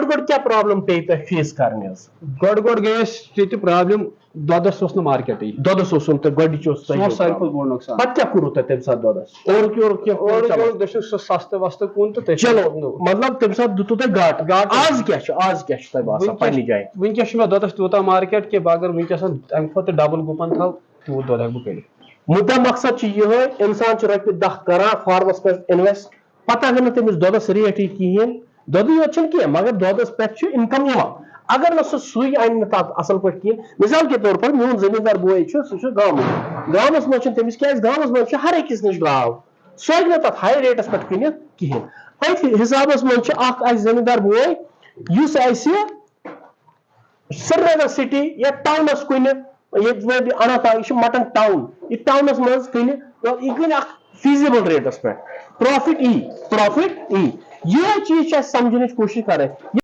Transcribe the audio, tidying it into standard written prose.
گۄڈٕ کیٛاہ پرابلم پیٚیہِ تۄہہِ فیس کرنہِ حظ؟ گۄڈٕ گٔے اَسہِ ییٚتہِ پرابلم دۄدس اوس نہٕ مارکیٹٕے دۄدس اوسُم تہٕ گۄڈٕنِچ اوس سُہ اوس ساروی کھۄتہٕ بوٚڑ نۄقصان. پتہٕ کیٛاہ کوٚروٕ تۄہہِ تمہِ ساتہٕ دۄدس؟ اورُک یورُک کینٛہہ دٔچھُن سُہ سستہٕ وستہٕ کُن تہٕ چلو مطلب تمہِ ساتہٕ دِتوٕ تۄہہِ گاٹہٕ. آز کیٛاہ چھُ تۄہہِ باسان پننہِ جایہِ؟ وٕنکیٚس چھُ مےٚ دۄدس تیوٗتاہ مارکیٹ کہِ بہٕ اگر وٕنکیٚس امہِ کھۄتہٕ ڈبل گُپن تھاوٕ تیوٗت دۄد ہٮ۪کہٕ بہٕ کٔڑِتھ. مُدا مقصد چھُ یِہوے اِنسان چھُ رۄپیہِ 10 کران فارمس پٮ۪ٹھ اِنویسٹ پتہٕ اگر نہٕ تٔمِس دۄدس ریٹٕے کِہیٖنۍ دۄدٕے یوت چھُنہٕ کینٛہہ مگر دۄدس پٮ۪ٹھ چھُ اِنکم یِوان اگر نہٕ سُے انہِ نہٕ تتھ اصل پٲٹھۍ کِہیٖنۍ مثال کے طور پر میون زٔمیٖندار بوے چھُ سُہ چھُ گامس منٛز چھُنہٕ تٔمِس کیازِ گامس منٛز چھُ ہر أکِس نِش گاو سُہ ہٮ۪کہِ نہٕ تتھ ہاے ریٹس پٮ۪ٹھ کٕنِتھ کِہیٖنۍ. أتھۍ حسابس منٛز چھُ اکھ اسہِ زٔمیٖندار بوے یُس اسہِ سرینگر سٹی یا ٹاونس کُنہِ ییٚتہِ اننت ناگ یہِ چھُ مٹن ٹاوُن یہِ ٹاونس منٛز کٕنہِ یہِ کٕنہِ اکھ فیٖزیبل ریٹس پٮ۪ٹھ پروفٹ یی یِہے چیٖز چھِ اسہِ سمجھنٕچ کوٗشش کرٕنۍ.